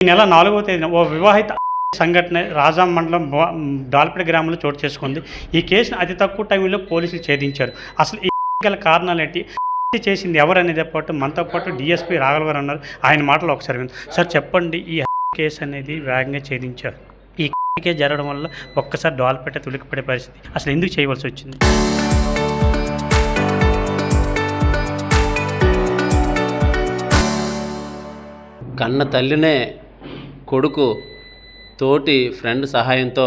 ఈ నెల 4వ తేదీన ఓ వివాహిత సంఘటన రాజాం మండలం డాల్పేట గ్రామంలో చోటు చేసుకుంది. ఈ కేసును అతి తక్కువ టైంలో పోలీసులు ఛేదించారు. అసలు ఈ గల కారణాలేంటి, చేసింది ఎవరనేది పాటు మనతో పాటు డిఎస్పీ రాఘవ గారు ఉన్నారు. ఆయన మాటలు ఒకసారి విందాం. సార్ చెప్పండి, ఈ కేసు అనేది వేగంగా ఛేదించారు. ఈ కేసు జరగడం వల్ల ఒక్కసారి డాల్పేట తులికిపడే పరిస్థితి, అసలు ఎందుకు చేయవలసి వచ్చింది? కన్న తల్లినే కొడుకు తోటి ఫ్రెండ్ సహాయంతో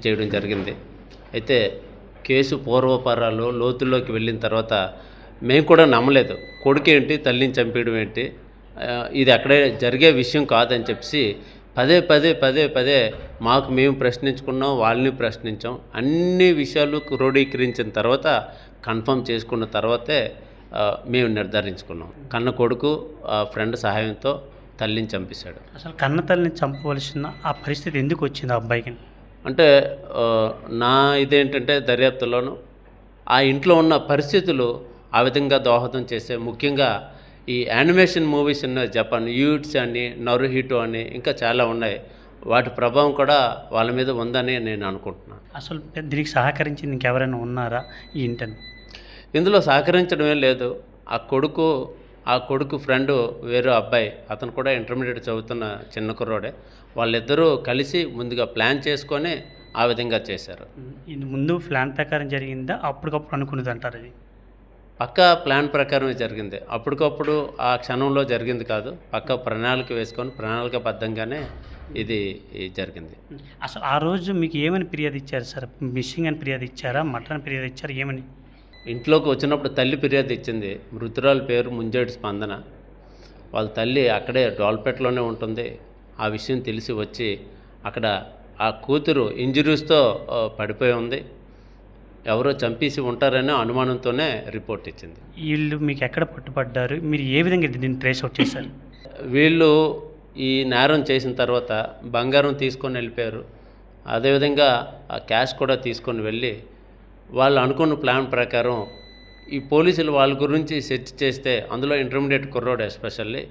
చేయడం జరిగింది. అయితే కేసు పూర్వపరాలు లోతుల్లోకి వెళ్ళిన తర్వాత మేము కూడా నమ్మలేదు. కొడుకు ఏంటి, తల్లిని చంపేయడం ఏంటి, ఇది అక్కడే జరిగే విషయం కాదని చెప్పి పదే మాకు మేము ప్రశ్నించుకున్నాం, వాళ్ళని ప్రశ్నించాం. అన్ని విషయాలు క్రోడీకరించిన తర్వాత కన్ఫర్మ్ చేసుకున్న తర్వాతే మేము నిర్ధారించుకున్నాం. కన్న కొడుకు ఫ్రెండ్ సహాయంతో తల్లిని చంపేశాడు. అసలు కన్న తల్లిని చంపవలసిన ఆ పరిస్థితి ఎందుకు వచ్చింది ఆ అబ్బాయికి? అంటే నా ఇదేంటంటే దర్యాప్తులోను ఆ ఇంట్లో ఉన్న పరిస్థితులు ఆ విధంగా దోహదం చేసే, ముఖ్యంగా ఈ యానిమేషన్ మూవీస్ ఉన్నాయి, జపాన్ యూట్స్ అని, నరుహిటో అని, ఇంకా చాలా ఉన్నాయి. వాటి ప్రభావం కూడా వాళ్ళ మీద ఉందని నేను అనుకుంటున్నాను. అసలు దీనికి సహకరించింది ఇంకెవరైనా ఉన్నారా ఈ ఇంటని? ఇందులో సహకరించడమే లేదు. ఆ కొడుకు ఫ్రెండు వేరే అబ్బాయి, అతను కూడా ఇంటర్మీడియట్ చదువుతున్న చిన్న కుర్రోడే. వాళ్ళిద్దరూ కలిసి ముందుగా ప్లాన్ చేసుకొని ఆ విధంగా చేశారు. ఇది ముందు ప్లాన్ ప్రకారం జరిగిందా, అప్పటికప్పుడు అనుకున్నది అంటారు? అది పక్కా ప్లాన్ ప్రకారమే జరిగింది. అప్పటికప్పుడు ఆ క్షణంలో జరిగింది కాదు. పక్కా ప్రణాళిక వేసుకొని ప్రణాళికబద్ధంగానే ఇది జరిగింది. అసలు ఆ రోజు మీకు ఏమని ఫిర్యాదు ఇచ్చారు సార్? మిస్సింగ్ అని ఫిర్యాదు ఇచ్చారా, మటన్ అని ఫిర్యాదు ఇచ్చారా, ఏమని? ఇంట్లోకి వచ్చినప్పుడు తల్లి ఫిర్యాదు ఇచ్చింది. మృతురాలి పేరు ముంజేటి స్పందన. వాళ్ళ తల్లి అక్కడే డాల్పేటలోనే ఉంటుంది. ఆ విషయం తెలిసి వచ్చి అక్కడ ఆ కూతురు ఇంజరీస్తో పడిపోయి ఉంది, ఎవరో చంపేసి ఉంటారనే అనుమానంతోనే రిపోర్ట్ ఇచ్చింది. వీళ్ళు మీకు ఎక్కడ పట్టుబడ్డారు, మీరు ఏ విధంగా దీన్ని ట్రేస్ అవుట్ చేశారు? వీళ్ళు ఈ నేరం చేసిన తర్వాత బంగారం తీసుకొని వెళ్ళిపోయారు. అదేవిధంగా ఆ క్యాష్ కూడా తీసుకొని వెళ్ళి వాళ్ళు అనుకున్న ప్లాన్ ప్రకారం ఈ పోలీసులు వాళ్ళ గురించి సెర్చ్ చేస్తే, అందులో ఇంటర్మీడియట్ కుర్రోడు ఎస్పెషల్లీ,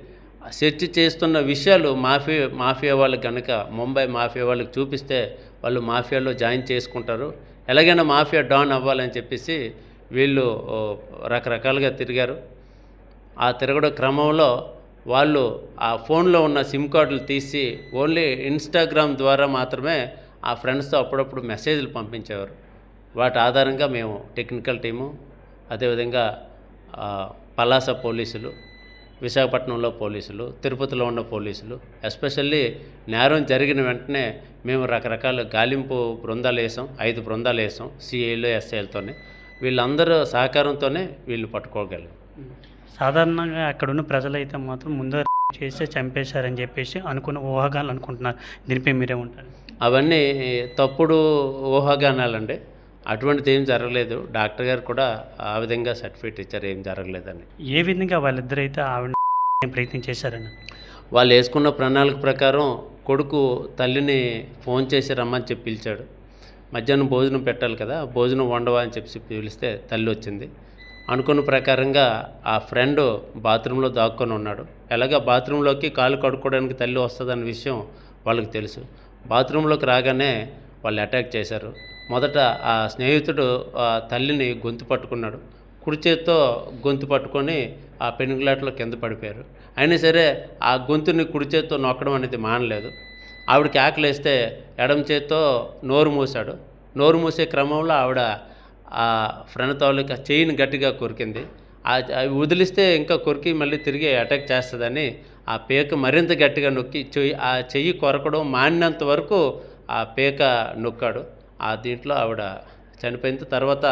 సెర్చ్ చేస్తున్న విషయాలు మాఫియా వాళ్ళకి కనుక ముంబై మాఫియా వాళ్ళకి చూపిస్తే వాళ్ళు మాఫియాలో జాయిన్ చేసుకుంటారు, ఎలాగైనా మాఫియా డాన్ అవ్వాలని చెప్పేసి వీళ్ళు రకరకాలుగా తిరిగారు. ఆ తిరగడం క్రమంలో వాళ్ళు ఆ ఫోన్లో ఉన్న సిమ్ కార్డులు తీసి ఓన్లీ ఇన్స్టాగ్రామ్ ద్వారా మాత్రమే ఆ ఫ్రెండ్స్తో అప్పుడప్పుడు మెసేజ్లు పంపించేవారు. వాటి ఆధారంగా మేము టెక్నికల్ టీము, అదేవిధంగా పలాస పోలీసులు, విశాఖపట్నంలో పోలీసులు, తిరుపతిలో ఉన్న పోలీసులు, ఎస్పెషల్లీ నేరం జరిగిన వెంటనే మేము రకరకాల గాలింపు బృందాలు వేసాం. 5 బృందాలు వేసాం, సిఐలు ఎస్ఐలతోనే. వీళ్ళందరూ సహకారంతోనే వీళ్ళు పట్టుకోగలం. సాధారణంగా అక్కడున్న ప్రజలైతే మాత్రం ముందు చేస్తే చంపేశారని చెప్పేసి ఊహాగానాలు అనుకుంటున్నారు. దీనిపై మీరేమంటారు? అవన్నీ తప్పుడు ఊహాగానాలండి. అటువంటిది ఏం జరగలేదు. డాక్టర్ గారు కూడా ఆ విధంగా సర్టిఫికేట్ ఇచ్చారు, ఏం జరగలేదని. ఏ విధంగా వాళ్ళిద్దరైతే ఆవిడ ప్రయత్నం చేశారని? వాళ్ళు వేసుకున్న ప్రణాళిక ప్రకారం కొడుకు తల్లిని ఫోన్ చేసి రమ్మని చెప్పి పిలిచాడు. మధ్యాహ్నం భోజనం పెట్టాలి కదా, భోజనం వండవా అని చెప్పి పిలిస్తే తల్లి వచ్చింది. అనుకున్న ప్రకారంగా ఆ ఫ్రెండ్ బాత్రూంలో దాక్కొని ఉన్నాడు. ఎలాగ బాత్రూంలోకి కాలు కడుక్కోవడానికి తల్లి వస్తుందన్న విషయం వాళ్ళకి తెలుసు. బాత్రూంలోకి రాగానే వాళ్ళు అటాక్ చేశారు. మొదట ఆ స్నేహితుడు ఆ తల్లిని గొంతు పట్టుకున్నాడు. కుడి చేత్తో గొంతు పట్టుకొని ఆ పెనుగులాటలో కింద పడిపోయారు. అయినా సరే ఆ గొంతుని కుడి చేత్తో నొక్కడం అనేది మానలేదు. ఆవిడకి ఆకలేస్తే ఎడమ చేత్తో నోరు మూసాడు. నోరు మూసే క్రమంలో ఆవిడ ఆ ఫ్రెండ్ తాలూకా చెయ్యిని గట్టిగా కొరికింది. అవి వదిలిస్తే ఇంకా కొరికి మళ్ళీ తిరిగి అటాక్ చేస్తుందని ఆ పేక మరింత గట్టిగా నొక్కి ఆ చెయ్యి కొరకడం మానినంత వరకు ఆ పేక నొక్కాడు. ఆ దీంట్లో ఆవిడ చనిపోయిన తర్వాత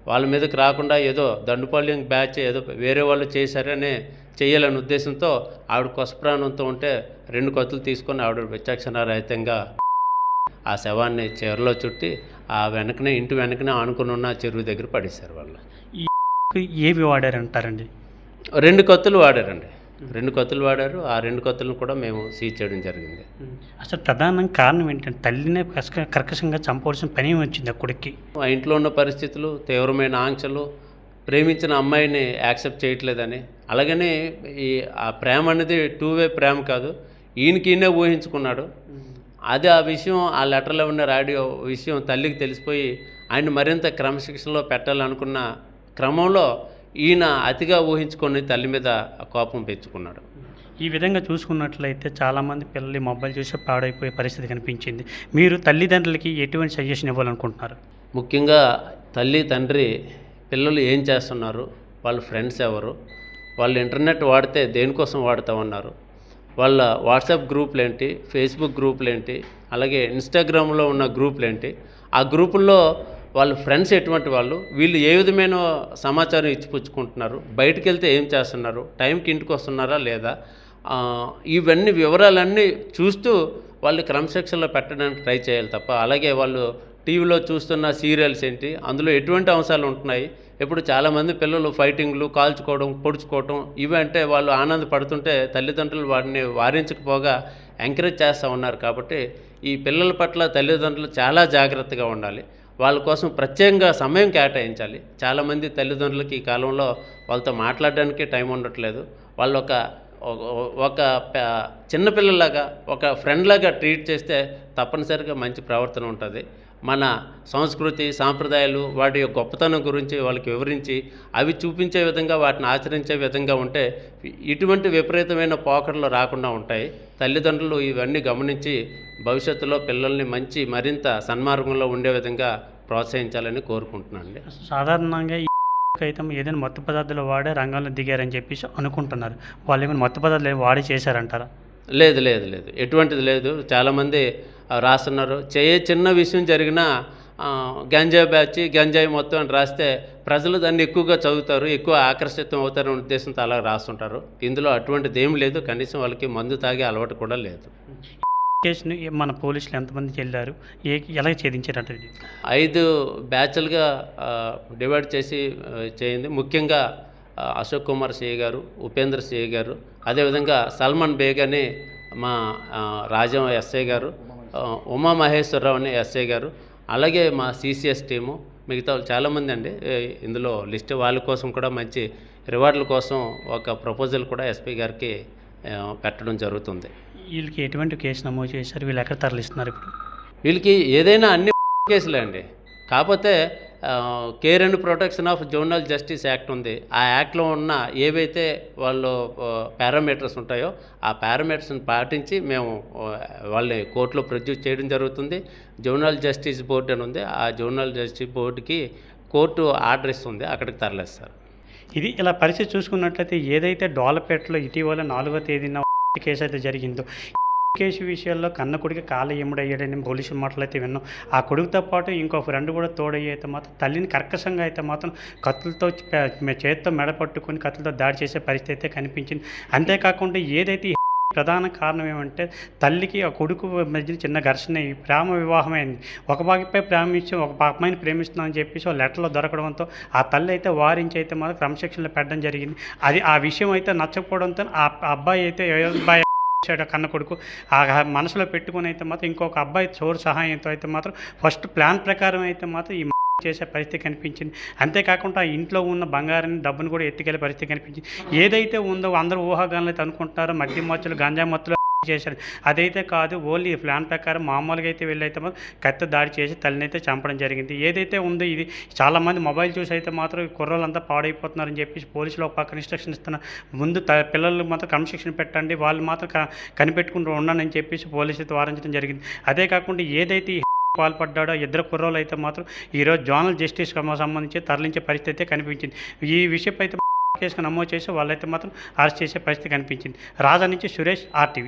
వాళ్ళ మీదకి రాకుండా ఏదో దండుపాళ్యం బ్యాచ్ ఏదో వేరే వాళ్ళు చేశారనే చేయాలనే ఉద్దేశంతో ఆవిడ కొసప్రాణంతో ఉంటే 2 కత్తులు తీసుకొని ఆవిడ విచక్షణారహితంగా ఆ శవాన్ని చీరలో చుట్టి ఆ ఇంటి వెనకనే ఆనుకుని ఉన్న చెరువు దగ్గర పడేశారు. వాళ్ళు ఏవి వాడారంటారండి? 2 కత్తులు వాడారండి. 2 కత్తులు వాడారు. ఆ 2 కత్తులను కూడా మేము సీజ్ చేయడం జరిగింది. అసలు ప్రధాన కారణం ఏంటంటే తల్లినే కర్కశంగా చంపవలసిన పని వచ్చింది ఆ కొడుక్కి. ఆ ఇంట్లో ఉన్న పరిస్థితులు, తీవ్రమైన ఆంక్షలు, ప్రేమించిన అమ్మాయిని యాక్సెప్ట్ చేయట్లేదని, అలాగని ఆ ప్రేమ అనేది 2 వే ప్రేమ కాదు. ఈయనకి ఊహించుకున్నాడు. అది ఆ విషయం ఆ లెటర్లో ఉన్న ఆడియో విషయం తల్లికి తెలిసిపోయి ఆయన మరింత క్రమశిక్షణలో పెట్టాలనుకున్న క్రమంలో ఈయన అతిగా ఊహించుకొని తల్లి మీద కోపం పెంచుకున్నాడు. ఈ విధంగా చూసుకున్నట్లయితే చాలామంది పిల్లలు ఈ మొబైల్ చూసి పాడైపోయే పరిస్థితి కనిపించింది. మీరు తల్లిదండ్రులకి ఎటువంటి సజెషన్ ఇవ్వాలనుకుంటున్నారు? ముఖ్యంగా తల్లి తండ్రి పిల్లలు ఏం చేస్తున్నారు, వాళ్ళ ఫ్రెండ్స్ ఎవరు, వాళ్ళు ఇంటర్నెట్ వాడితే దేనికోసం వాడుతూ ఉన్నారు, వాళ్ళ వాట్సాప్ గ్రూపులు ఏంటి, ఫేస్బుక్ గ్రూపులు ఏంటి, అలాగే ఇన్స్టాగ్రామ్లో ఉన్న గ్రూపులు ఏంటి, ఆ గ్రూపుల్లో వాళ్ళ ఫ్రెండ్స్ ఎటువంటి వాళ్ళు, వీళ్ళు ఏ విధమైన సమాచారం ఇచ్చిపుచ్చుకుంటున్నారు, బయటికి వెళ్తే ఏం చేస్తున్నారు, టైంకి ఇంటికి వస్తున్నారా లేదా, ఇవన్నీ వివరాలన్నీ చూస్తూ వాళ్ళు క్రమశిక్షణలో పెట్టడానికి ట్రై చేయాలి తప్ప, అలాగే వాళ్ళు టీవీలో చూస్తున్న సీరియల్స్ ఏంటి, అందులో ఎటువంటి అంశాలు ఉంటున్నాయి. ఇప్పుడు చాలామంది పిల్లలు ఫైటింగ్లు, కాల్చుకోవడం, పొడుచుకోవడం ఇవి అంటే వాళ్ళు ఆనందపడుతుంటే తల్లిదండ్రులు వాటిని వారించకపోగా ఎంకరేజ్ చేస్తూ ఉన్నారు. కాబట్టి ఈ పిల్లల పట్ల తల్లిదండ్రులు చాలా జాగ్రత్తగా ఉండాలి. వాళ్ళ కోసం ప్రత్యేకంగా సమయం కేటాయించాలి. చాలామంది తల్లిదండ్రులకి ఈ కాలంలో వాళ్ళతో మాట్లాడడానికి టైం ఉండట్లేదు. వాళ్ళు ఒక చిన్నపిల్లలాగా ఒక ఫ్రెండ్లాగా ట్రీట్ చేస్తే తప్పనిసరిగా మంచి ప్రవర్తన ఉంటుంది. మన సంస్కృతి సాంప్రదాయాలు వాటి యొక్క గొప్పతనం గురించి వాళ్ళకి వివరించి అవి చూపించే విధంగా వాటిని ఆచరించే విధంగా ఉంటే ఇటువంటి విపరీతమైన పోకడలు రాకుండా ఉంటాయి. తల్లిదండ్రులు ఇవన్నీ గమనించి భవిష్యత్తులో పిల్లల్ని మరింత సన్మార్గంలో ఉండే విధంగా ప్రోత్సహించాలని కోరుకుంటున్నాను అండి. సాధారణంగా అయితే ఏదైనా మత్తు పదార్థాలు వాడే రంగంలో దిగారని చెప్పేసి అనుకుంటున్నారు. వాళ్ళు ఏమైనా మత్తు పదార్థాలు వాడి చేశారంటారా? లేదు లేదు లేదు ఎటువంటిది లేదు. చాలామంది రాస్తున్నారు, చిన్న విషయం జరిగినా గంజాయి బ్యాచ్ గంజాయి మొత్తం అని రాస్తే ప్రజలు దాన్ని ఎక్కువగా చదువుతారు, ఎక్కువ ఆకర్షితం అవుతారనే ఉద్దేశంతో అలా రాస్తుంటారు. ఇందులో అటువంటిది ఏం లేదు. కనీసం వాళ్ళకి మందు తాగే అలవాటు కూడా లేదు. కేసుని మన పోలీసులు ఎంతమంది చెల్లారు, ఎలా ఛేదించారంటే 5 బ్యాచ్లుగా డివైడ్ చేసి చేయింది. ముఖ్యంగా అశోక్ కుమార్ సిఐ గారు, ఉపేంద్ర సిఐ గారు, అదేవిధంగా సల్మాన్ బేగ్ అని మా రాజం ఎస్ఐ గారు, ఉమామహేశ్వరరావు అని ఎస్ఐ గారు, అలాగే మా సిసిఎస్ టీము, మిగతా చాలామంది అండి. ఇందులో లిస్ట్ వాళ్ళ కోసం కూడా మంచి రివార్డుల కోసం ఒక ప్రపోజల్ కూడా ఎస్పీ గారికి పెట్టడం జరుగుతుంది. వీళ్ళకి ఎటువంటి కేసు నమోదు చేశారు, వీళ్ళు ఎక్కడ తరలిస్తున్నారు? ఇప్పుడు వీళ్ళకి ఏదైనా అన్ని కేసులే అండి. కాకపోతే care and protection of juvenile justice act ఉంది. ఆ యాక్ట్లో ఉన్న ఏవైతే వాళ్ళు పారామీటర్స్ ఉంటాయో ఆ పారామీటర్స్ని పాటించి మేము వాళ్ళని కోర్టులో ప్రొడ్యూస్ చేయడం జరుగుతుంది. జువెనైల్ జస్టిస్ బోర్డు అని ఉంది. ఆ జువెనైల్ జస్టిస్ బోర్డుకి కోర్టు ఆర్డర్ ఇస్తుంది, అక్కడికి తరలిస్తారు. ఇది ఇలా పరిస్థితి చూసుకున్నట్లయితే ఏదైతే డోలపేటలో ఇటీవల 4వ తేదీన కేసు అయితే జరిగిందో, కేసు విషయాల్లో కన్న కొడుకు కాళ్ళ ఎముడయ్యాడని పోలీసులు మాటలైతే విన్నాం. ఆ కొడుకుతో పాటు ఇంకో ఫ్రెండ్ కూడా తోడయ్యితే మాత్రం తల్లిని కర్కశంగా అయితే మాత్రం కత్తులతో చేతితో మెడ పట్టుకొని కత్తులతో దాడి చేసే పరిస్థితి అయితే కనిపించింది. అంతేకాకుండా ఏదైతే ప్రధాన కారణం ఏమంటే తల్లికి ఆ కొడుకు మధ్య చిన్న ఘర్షణ ప్రేమ వివాహమైంది. ఒక బాగిపై ప్రేమించి ఒక అమ్మాయిని ప్రేమిస్తున్నామని చెప్పేసి ఒక లెటర్లో దొరకడంతో ఆ తల్లి అయితే వారించి అయితే మాత్రం క్రమశిక్షణలో పెట్టడం జరిగింది. అది ఆ విషయం అయితే నచ్చకపోవడంతో ఆ అబ్బాయి అయితే అబ్బాయి కన్న కొడుకు ఆ మనసులో పెట్టుకుని అయితే మాత్రం ఇంకొక అబ్బాయి చోరు సహాయంతో అయితే మాత్రం ఫస్ట్ ప్లాన్ ప్రకారం అయితే మాత్రం ఈ చేసే పరిస్థితి కనిపించింది. అంతేకాకుండా ఇంట్లో ఉన్న బంగారాన్ని డబ్బును కూడా ఎత్తుకెళ్ళే పరిస్థితి కనిపించింది. ఏదైతే ఉందో అందరూ ఊహాగానాలు అయితే అనుకుంటున్నారో మద్యం మత్తులు గంజా మత్తులు చేశారు, అదైతే కాదు. ఓన్లీ ప్లాన్ ప్రకారం మామూలుగా అయితే వెళ్ళైతే మాత్రం కత్తి దాడి చేసి తల్లిని అయితే చంపడం జరిగింది. ఏదైతే ఉందో ఇది చాలామంది మొబైల్ చూసి అయితే మాత్రం కుర్రోళ్ళంతా పాడైపోతున్నారని చెప్పేసి పోలీసులు ఒక పక్కన ఇన్స్ట్రక్షన్ ఇస్తున్నారు. ముందు పిల్లలు మాత్రం క్రమశిక్షణ పెట్టండి, వాళ్ళు మాత్రం కనిపెట్టుకుంటూ ఉండండి అని చెప్పేసి పోలీసులు వారించడం జరిగింది. అదే కాకుండా ఏదైతే పాల్పడ్డాడో 2 కుర్రోళ్ళు అయితే మాత్రం ఈరోజు జోనల్ జస్టిస్ సంబంధించి తరలించే పరిస్థితి అయితే కనిపించింది. ఈ విషయంపై అయితే కేసుకు నమోదు చేసి వాళ్ళైతే మాత్రం అరెస్ట్ చేసే పరిస్థితి కనిపించింది. రాజా నుంచి సురేష్, RTV.